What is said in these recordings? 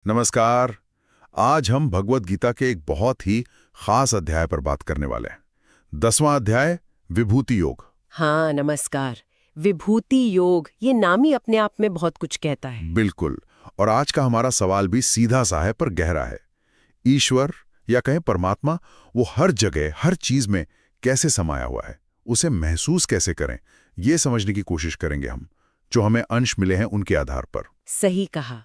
नमस्कार। आज हम भगवत गीता के एक बहुत ही खास अध्याय पर बात करने वाले हैं। 10वां अध्याय, विभूति योग। हाँ, नमस्कार। विभूति योग, ये नाम ही अपने आप में बहुत कुछ कहता है। बिल्कुल। और आज का हमारा सवाल भी सीधा सा है पर गहरा है। ईश्वर या कहें परमात्मा, वो हर जगह हर चीज में कैसे समाया हुआ है, उसे महसूस कैसे करें, ये समझने की कोशिश करेंगे हम, जो हमें अंश मिले हैं उनके आधार पर। सही कहा।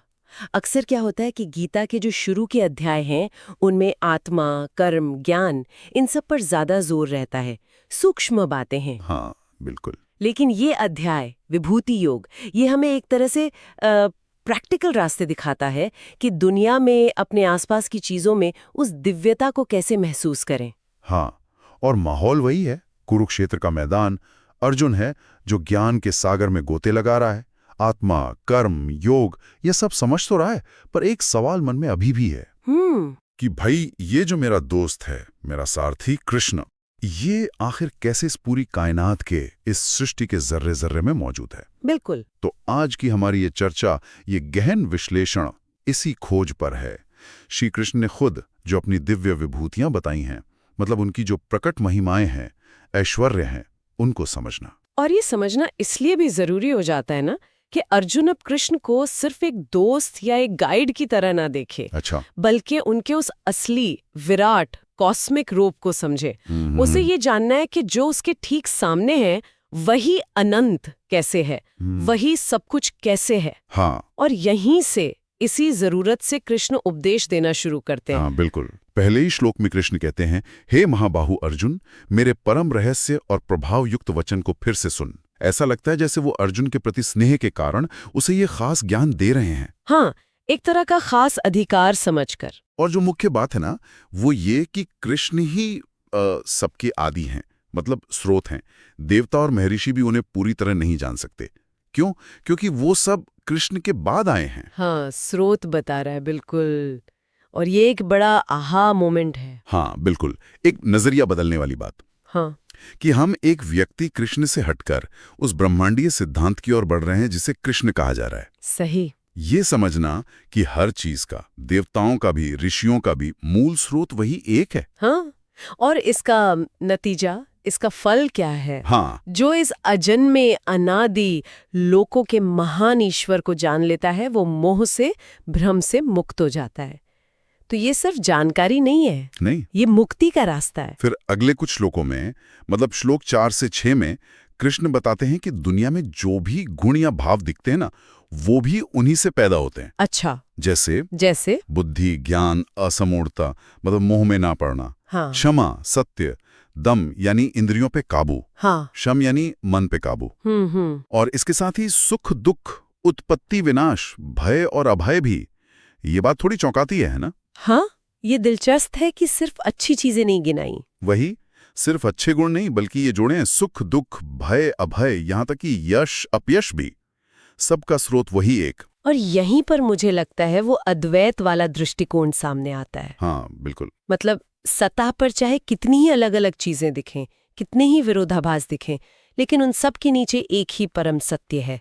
अक्सर क्या होता है कि गीता के जो शुरू के अध्याय हैं, उनमें आत्मा, कर्म, ज्ञान, इन सब पर ज्यादा जोर रहता है, सूक्ष्म बातें हैं। हाँ, बिल्कुल। लेकिन ये अध्याय विभूति योग, ये हमें एक तरह से प्रैक्टिकल रास्ते दिखाता है कि दुनिया में, अपने आसपास की चीजों में उस दिव्यता को कैसे महसूस करें। हाँ, और माहौल वही है, कुरुक्षेत्र का मैदान। अर्जुन है जो ज्ञान के सागर में गोते लगा रहा है। आत्मा, कर्म, योग, ये सब समझ तो रहा है, पर एक सवाल मन में अभी भी है कि भाई, ये जो मेरा दोस्त है, मेरा सारथी कृष्ण, ये आखिर कैसे इस पूरी कायनात के, इस सृष्टि के जर्रे जर्रे में मौजूद है। बिल्कुल। तो आज की हमारी ये चर्चा, ये गहन विश्लेषण इसी खोज पर है। श्री कृष्ण ने खुद जो अपनी दिव्य विभूतियां बताई हैं, मतलब उनकी जो प्रकट महिमाएं हैं, ऐश्वर्य हैं, उनको समझना। और ये समझना इसलिए भी जरूरी हो जाता है ना कि अर्जुन अब कृष्ण को सिर्फ एक दोस्त या एक गाइड की तरह ना देखे, अच्छा। बल्कि उनके उस असली, विराट, कॉस्मिक रूप को समझे। उसे ये जानना है कि जो उसके ठीक सामने है, वही अनंत कैसे है, वही सब कुछ कैसे है। हाँ। और यहीं से, इसी जरूरत से कृष्ण उपदेश देना शुरू करते हैं। हाँ, बिल्कुल। पहले ही श्लोक में कृष्ण कहते हैं, हे महाबाहु अर्जुन, मेरे परम रहस्य और प्रभाव युक्त वचन को फिर से सुन। ऐसा लगता है जैसे वो अर्जुन के प्रति स्नेह के कारण उसे ये खास ज्ञान दे रहे हैं। हाँ, एक तरह का खास अधिकार समझकर। और जो मुख्य बात है ना, वो ये कि कृष्ण ही सबके आदि हैं, मतलब स्रोत हैं। देवता और महर्षि भी उन्हें पूरी तरह नहीं जान सकते। क्यों? क्योंकि वो सब कृष्ण के बाद आए हैं। हाँ, स्रोत बता रहा है, बिल्कुल। और ये एक बड़ा आहा मोमेंट है। हाँ, बिल्कुल। एक नजरिया बदलने वाली बात। हाँ, कि हम एक व्यक्ति कृष्ण से हटकर उस ब्रह्मांडीय सिद्धांत की ओर बढ़ रहे हैं जिसे कृष्ण कहा जा रहा है। सही। ये समझना कि हर चीज का, देवताओं का भी, ऋषियों का भी मूल स्रोत वही एक है। हाँ, और इसका नतीजा, इसका फल क्या है? हाँ। जो इस अजन्मे, अनादि, लोकों के महान ईश्वर को जान लेता है, वो मोह से, भ्रम से मुक्त हो जाता है। तो ये सिर्फ जानकारी नहीं है, नहीं, ये मुक्ति का रास्ता है। फिर अगले कुछ श्लोकों में, मतलब श्लोक 4 से 6 में, कृष्ण बताते हैं कि दुनिया में जो भी गुण या भाव दिखते हैं ना, वो भी उन्हीं से पैदा होते हैं। अच्छा। जैसे बुद्धि, ज्ञान, असमूढ़ता, मतलब मोह में ना पड़ना। हाँ। क्षमा, सत्य, दम यानी इंद्रियों पे काबू। हाँ। शम यानी मन पे काबू। और इसके साथ ही सुख, दुख, उत्पत्ति, विनाश, भय और अभय भी। ये बात थोड़ी चौंकाती है ना? हाँ, ये दिलचस्प है कि सिर्फ अच्छी चीजें नहीं गिनाई। वही, सिर्फ अच्छे गुण नहीं, बल्कि ये जोड़े हैं सुख, दुख, भय, अभय, यहाँ तक कि यश, अपयश भी। सबका स्रोत वही एक। और यहीं पर मुझे लगता है वो अद्वैत वाला दृष्टिकोण सामने आता है। हाँ, बिल्कुल। मतलब सतह पर चाहे कितनी ही अलग अलग चीजें दिखें, कितने ही विरोधाभास दिखें, लेकिन उन सब के नीचे एक ही परम सत्य है।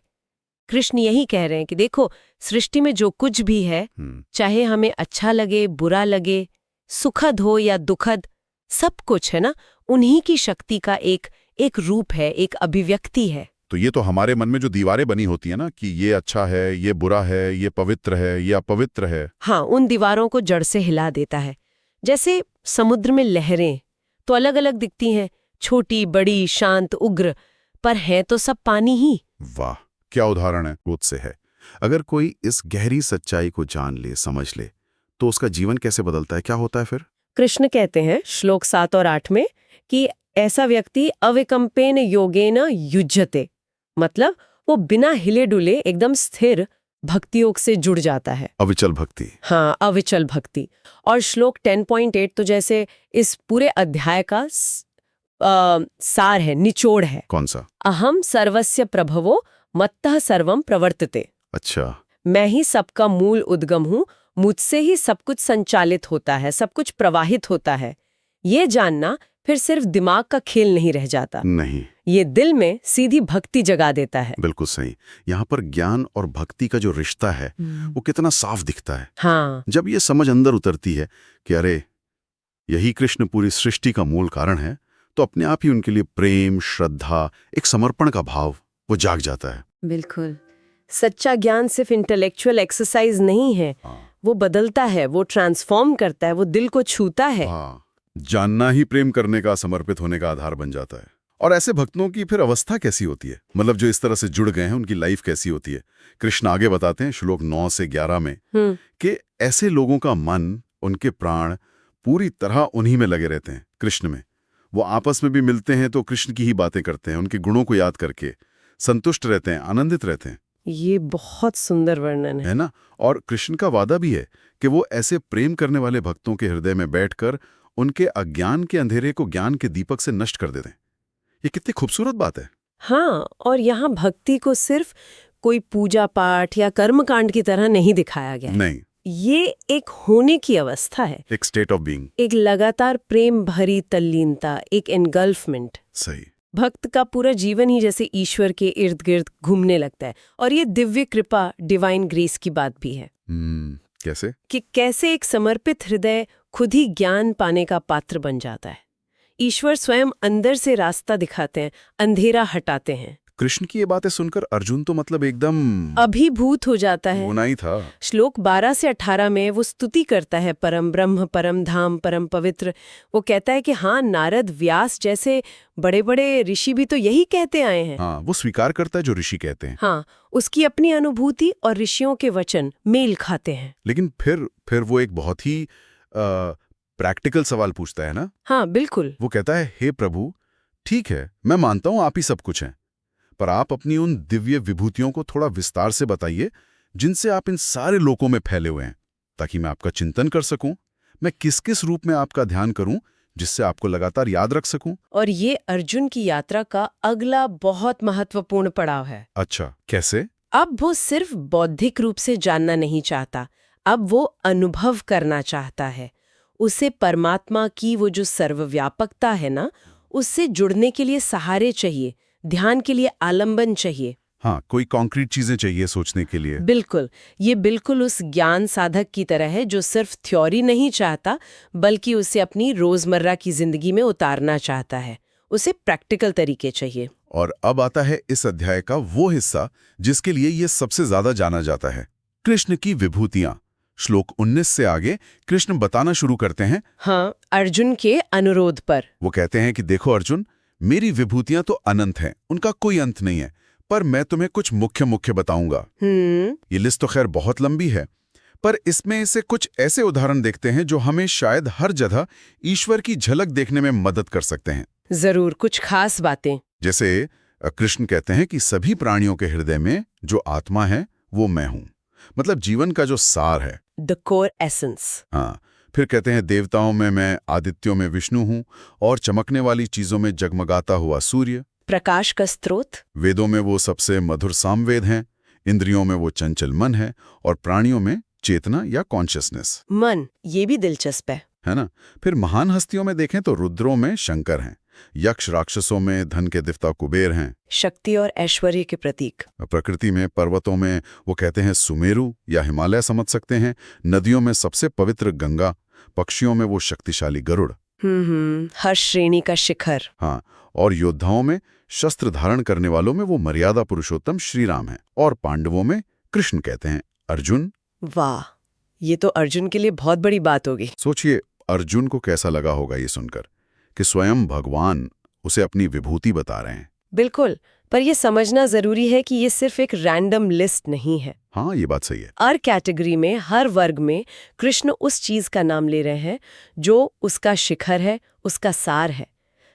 कृष्ण यही कह रहे हैं कि देखो, सृष्टि में जो कुछ भी है, चाहे हमें अच्छा लगे, बुरा लगे, सुखद हो या दुखद, सब कुछ है ना, उन्हीं की शक्ति का एक रूप है, एक अभिव्यक्ति है। तो ये तो हमारे मन में जो दीवारें बनी होती है ना, कि ये अच्छा है, ये बुरा है, ये पवित्र है, ये अपवित्र है। हाँ, उन दीवारों को जड़ से हिला देता है। जैसे समुद्र में लहरें तो अलग अलग दिखती हैं, छोटी, बड़ी, शांत, उग्र, पर है तो सब पानी ही। वाह, क्या उदाहरण है, खुद से है। अगर कोई इस गहरी सच्चाई को जान ले, समझ ले, तो उसका जीवन कैसे बदलता है, क्या होता है फिर? कृष्ण कहते हैं श्लोक 7 और 8 में कि ऐसा व्यक्ति अविकम्पेन योगेन युज्यते, मतलब वो बिना हिले डुले एकदम स्थिर भक्ति योग से जुड़ जाता है। अविचल भक्ति। हाँ, अविचल भक्ति। और श्लोक 10.8 तो जैसे इस पूरे अध्याय का सार है, निचोड़ है। कौन सा? अहम सर्वस्य प्रभवो मत्तः सर्वम प्रवर्तते। अच्छा। मैं ही सबका मूल उद्गम हूँ, मुझसे ही सब कुछ संचालित होता है, सब कुछ प्रवाहित होता है। ये जानना फिर सिर्फ दिमाग का खेल नहीं रह जाता। नहीं, ये दिल में सीधी भक्ति जगा देता है। बिल्कुल सही। यहाँ पर ज्ञान और भक्ति का जो रिश्ता है वो कितना साफ दिखता है। हाँ, जब ये समझ अंदर उतरती है कि अरे यही कृष्ण पूरी सृष्टि का मूल कारण है, तो अपने आप ही उनके लिए प्रेम, श्रद्धा, एक समर्पण का भाव वो जाग जाता है। बिल्कुल। सच्चा ज्ञान सिर्फ इंटेलेक्चुअल एक्सरसाइज नहीं है, वो बदलता है, वो ट्रांसफॉर्म करता है, वो दिल को छूता है। हाँ, जानना ही प्रेम करने का, समर्पित होने का आधार बन जाता है। और ऐसे भक्तों की फिर अवस्था कैसी होती है, मतलब जो इस तरह से जुड़ गए हैं, उनकी लाइफ कैसी होती है? कृष्ण आगे बताते हैं श्लोक 9 से 11 में कि ऐसे लोगों का मन, उनके प्राण पूरी तरह उन्हीं में लगे रहते हैं, कृष्ण में। वो आपस में भी मिलते हैं तो कृष्ण की ही बातें करते हैं, उनके गुणों को याद करके संतुष्ट रहते हैं, आनंदित रहते हैं। ये बहुत सुंदर वर्णन है। है ना? और कृष्ण का वादा भी है कि वो ऐसे प्रेम करने वाले भक्तों के हृदय में बैठकर उनके अज्ञान के अंधेरे को ज्ञान के दीपक से नष्ट कर देते हैं। ये कितनी खूबसूरत बात है। हाँ, और यहाँ भक्ति को सिर्फ कोई पूजा पाठ या कर्मकांड की तरह नहीं दिखाया गया है। नहीं, ये एक होने की अवस्था है, एक स्टेट ऑफ बीइंग। एक लगातार प्रेम भरी तल्लीनता, एक एनगल्फमेंट। सही। भक्त का पूरा जीवन ही जैसे ईश्वर के इर्द गिर्द घूमने लगता है। और ये दिव्य कृपा, डिवाइन ग्रेस की बात भी है कैसे? कि कैसे एक समर्पित हृदय खुद ही ज्ञान पाने का पात्र बन जाता है। ईश्वर स्वयं अंदर से रास्ता दिखाते हैं, अंधेरा हटाते हैं। कृष्ण की ये बातें सुनकर अर्जुन तो मतलब एकदम अभिभूत हो जाता है। होना ही था। श्लोक 12 से 18 में वो स्तुति करता है परम ब्रह्म, परम धाम, परम पवित्र। वो कहता है कि हाँ, नारद, व्यास जैसे बड़े बड़े ऋषि भी तो यही कहते आए हैं। हाँ, वो स्वीकार करता है जो ऋषि कहते हैं। हाँ, उसकी अपनी अनुभूति और ऋषियों के वचन मेल खाते हैं। लेकिन फिर वो एक बहुत ही प्रैक्टिकल सवाल पूछता है ना? हाँ, बिल्कुल। वो कहता है, हे प्रभु, ठीक है, मैं मानता हूं आप ही सब कुछ हैं, पर आप अपनी उन दिव्य विभूतियों को थोड़ा विस्तार से बताइए जिनसे आप इन सारे लोकों में फैले हुए हैं, ताकि मैं आपका चिंतन कर सकूं। मैं किस किस रूप में आपका ध्यान करूं जिससे आपको लगातार याद रख सकूं। और ये अर्जुन की यात्रा का अगला बहुत महत्वपूर्ण पड़ाव है। अच्छा, कैसे? अब वो सिर्फ बौद्धिक रूप से जानना नहीं चाहता, अब वो अनुभव करना चाहता है। उसे परमात्मा की वो जो सर्वव्यापकता है ना, उससे जुड़ने के लिए सहारे चाहिए, ध्यान के लिए आलंबन चाहिए। हाँ, कोई कॉन्क्रीट चीजें चाहिए सोचने के लिए। बिल्कुल, ये बिल्कुल उस ज्ञान साधक की तरह है जो सिर्फ थ्योरी नहीं चाहता, बल्कि उसे अपनी रोजमर्रा की जिंदगी में उतारना चाहता है। उसे प्रैक्टिकल तरीके चाहिए। और अब आता है इस अध्याय का वो हिस्सा जिसके लिए ये सबसे ज्यादा जाना जाता है, कृष्ण की विभूतियां। श्लोक 19 से आगे कृष्ण बताना शुरू करते हैं। हाँ, अर्जुन के अनुरोध पर वो कहते हैं कि देखो अर्जुन, मेरी विभूतियां तो अनंत हैं, उनका कोई अंत नहीं है, पर मैं तुम्हें कुछ मुख्य मुख्य बताऊंगा। ये लिस्ट तो खैर बहुत लंबी है, पर इसमें से कुछ ऐसे उदाहरण देखते हैं जो हमें शायद हर जगह ईश्वर की झलक देखने में मदद कर सकते हैं। जरूर, कुछ खास बातें। जैसे कृष्ण कहते हैं कि सभी प्राणियों के हृदय में जो आत्मा है वो मैं हूं, मतलब जीवन का जो सार है, द कोर एसेंस। हाँ। फिर कहते हैं देवताओं में मैं, आदित्यों में विष्णु हूं, और चमकने वाली चीजों में जगमगाता हुआ सूर्य, प्रकाश का स्रोत। वेदों में वो सबसे मधुर सामवेद हैं, इंद्रियों में वो चंचल मन है, और प्राणियों में चेतना या कॉन्शियसनेस। मन, ये भी दिलचस्प है ना? फिर महान हस्तियों में देखें तो रुद्रों में शंकर हैं, यक्ष राक्षसों में धन के देवता कुबेर हैं, शक्ति और ऐश्वर्य के प्रतीक। प्रकृति में, पर्वतों में वो कहते हैं सुमेरु या हिमालय समझ सकते हैं, नदियों में सबसे पवित्र गंगा, पक्षियों में वो शक्तिशाली गरुड़, हर श्रेणी का शिखर। हाँ। और योद्धाओं में, शस्त्र धारण करने वालों में वो मर्यादा पुरुषोत्तम श्री राम है, और पांडवों में कृष्ण कहते हैं अर्जुन। वाह, ये तो अर्जुन के लिए बहुत बड़ी बात होगी। सोचिए अर्जुन को कैसा लगा होगा ये सुनकर कि स्वयं भगवान उसे अपनी विभूति बता रहे हैं। बिल्कुल, पर यह समझना जरूरी है कि ये सिर्फ एक रैंडम लिस्ट नहीं है। हाँ, ये बात सही है। हर कैटेगरी में, हर वर्ग में कृष्ण उस चीज का नाम ले रहे हैं जो उसका शिखर है, उसका सार है।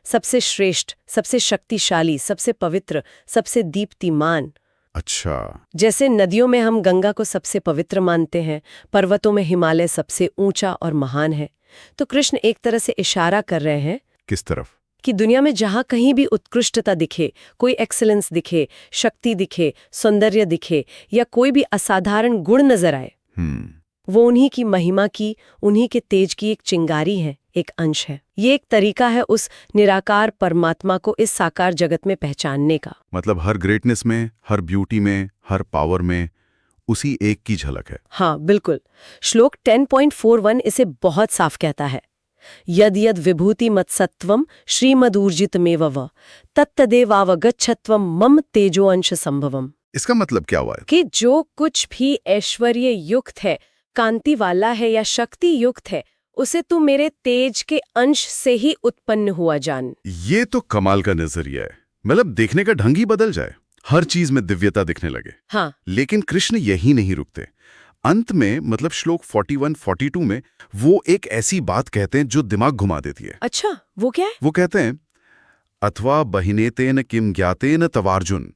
सबसे श्रेष्ठ, सबसे शक्तिशाली, सबसे पवित्र, सबसे दीप्तिमान। अच्छा। जैसे नदियों में हम गंगा को सबसे पवित्र मानते हैं, पर्वतों में हिमालय सबसे ऊंचा और महान है, तो कृष्ण एक तरह से इशारा कर रहे हैं। किस तरफ? कि दुनिया में जहां कहीं भी उत्कृष्टता दिखे, कोई एक्सीलेंस दिखे, शक्ति दिखे, सौंदर्य दिखे, या कोई भी असाधारण गुण नजर आए, वो उन्हीं की महिमा की, उन्हीं के तेज की एक चिंगारी है, एक अंश है। ये एक तरीका है उस निराकार परमात्मा को इस साकार जगत में पहचानने का। मतलब हर ग्रेटनेस में, हर ब्यूटी में, हर पावर में उसी एक की झलक है। हाँ बिल्कुल। श्लोक 10.41 इसे बहुत साफ कहता है। यद यद विभूति मत्सत्वम श्रीमदूर्जितमेव व तत्तदेवावगच्छत्वम मम तेजो अंश संभवम। इसका मतलब क्या हुआ है? कि जो कुछ भी ऐश्वर्य युक्त है, कांति वाला है या शक्ति युक्त है, उसे तू मेरे तेज के अंश से ही उत्पन्न हुआ जान। ये तो कमाल का नजरिया है। मतलब देखने का ढंग ही बदल जाए, हर चीज में दिव्यता दिखने लगे। हाँ। लेकिन कृष्ण यही नहीं रुकते। अंत में मतलब श्लोक 41-42 में वो एक ऐसी बात कहते हैं जो दिमाग घुमा देती है। अच्छा, वो क्या है? वो कहते हैं अथवा बहिनेतेन किम ज्ञातेन तवार्जुन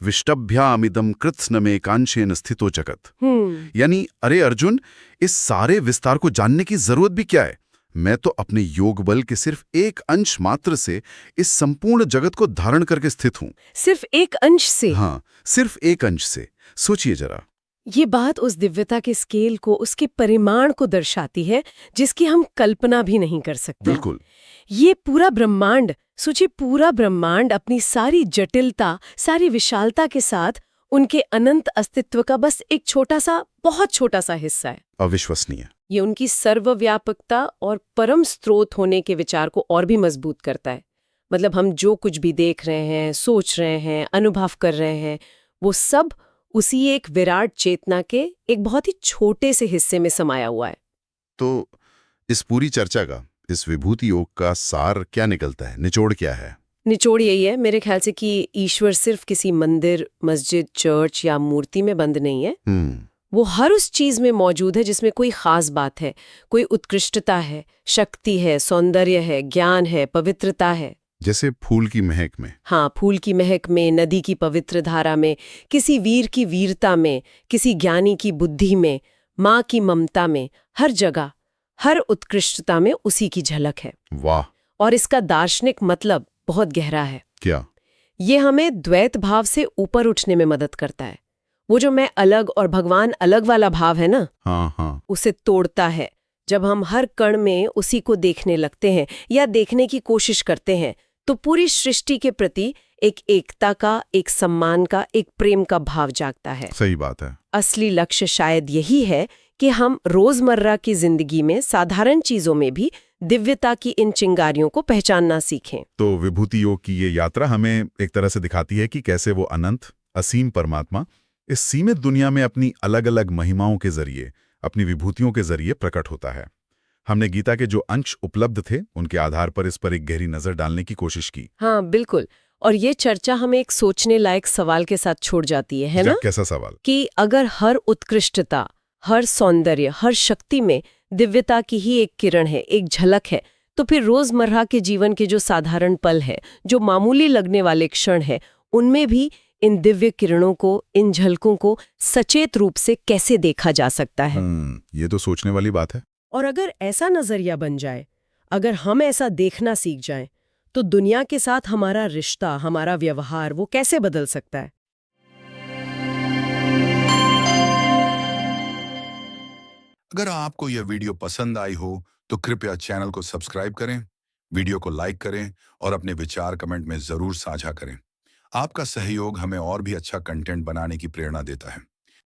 विष्टभ्यामिदम कृत्स्न में कांशेन स्थितो जगत। यानी अरे अर्जुन, इस सारे विस्तार को जानने की जरूरत भी क्या है? मैं तो अपने योग बल के सिर्फ एक अंश मात्र से इस संपूर्ण जगत को धारण करके स्थित हूं। सिर्फ एक अंश से? हाँ, सिर्फ एक अंश से। सोचिए जरा। ये बात उस दिव्यता के स्केल को, उसके परिमाण को दर्शाती है जिसकी हम कल्पना भी नहीं कर सकते। बिल्कुल। ये पूरा ब्रह्मांड, सोचिए पूरा ब्रह्मांड अपनी सारी जटिलता, सारी विशालता के साथ उनके अनंत अस्तित्व का बस एक छोटा सा, बहुत छोटा सा हिस्सा है। अविश्वसनीय। ये उनकी सर्वव्यापकता और परम स्रोत होने के विचार को और भी मजबूत करता है। मतलब हम जो कुछ भी देख रहे हैं, सोच रहे हैं, अनुभव कर रहे हैं, वो सब उसी एक विराट चेतना के एक बहुत ही छोटे से हिस्से में समाया हुआ है। तो इस पूरी चर्चा का, इस विभूति योग का सार क्या निकलता है? निचोड़ क्या है? निचोड़ यही है मेरे ख्याल से कि ईश्वर सिर्फ किसी मंदिर, मस्जिद, चर्च या मूर्ति में बंद नहीं है। वो हर उस चीज में मौजूद है जिसमें कोई खास बात है, कोई उत्कृष्टता है, शक्ति है, सौंदर्य है, ज्ञान है, पवित्रता है। जैसे फूल की महक में। हाँ, फूल की महक में, नदी की पवित्र धारा में, किसी वीर की वीरता में, किसी ज्ञानी की बुद्धि में, माँ की ममता में, हर जगह, हर उत्कृष्टता में उसी की झलक है। वाह। और इसका दार्शनिक मतलब बहुत गहरा है। क्या? ये हमें द्वैत भाव से ऊपर उठने में मदद करता है। वो जो मैं अलग और भगवान अलग वाला भाव है ना, हाँ, उसे तोड़ता है। जब हम हर कण में उसी को देखने लगते हैं या देखने की कोशिश करते हैं, तो पूरी सृष्टि के प्रति एक एकता का, एक सम्मान का, एक प्रेम का भाव जागता है। सही बात है। असली लक्ष्य शायद यही है कि हम रोजमर्रा की जिंदगी में साधारण चीजों में भी दिव्यता की इन चिंगारियों को पहचानना सीखें। तो विभूति योग की ये यात्रा हमें एक तरह से दिखाती है कि कैसे वो अनंत, असीम परमात्मा इस सीमित दुनिया में अपनी अलग अलग महिमाओं के जरिए, अपनी विभूतियों के जरिए प्रकट होता है। हमने गीता के जो अंश उपलब्ध थे, उनके आधार पर इस पर एक गहरी नजर डालने की कोशिश की। हाँ बिल्कुल। और ये चर्चा हमें एक सोचने लायक सवाल के साथ छोड़ जाती है ना? कैसा सवाल? कि अगर हर उत्कृष्टता, हर सौंदर्य, हर शक्ति में दिव्यता की ही एक किरण है, एक झलक है, तो फिर रोजमर्रा के जीवन के जो साधारण पल है, जो मामूली लगने वाले क्षण है, उनमें भी इन दिव्य किरणों को, इन झलकों को सचेत रूप से कैसे देखा जा सकता है? ये तो सोचने वाली बात है। और अगर ऐसा नजरिया बन जाए, अगर हम ऐसा देखना सीख जाएं, तो दुनिया के साथ हमारा रिश्ता, हमारा व्यवहार, वो कैसे बदल सकता है? अगर आपको यह वीडियो पसंद आई हो तो कृपया चैनल को सब्सक्राइब करें, वीडियो को लाइक करें और अपने विचार कमेंट में जरूर साझा करें। आपका सहयोग हमें और भी अच्छा कंटेंट बनाने की प्रेरणा देता है।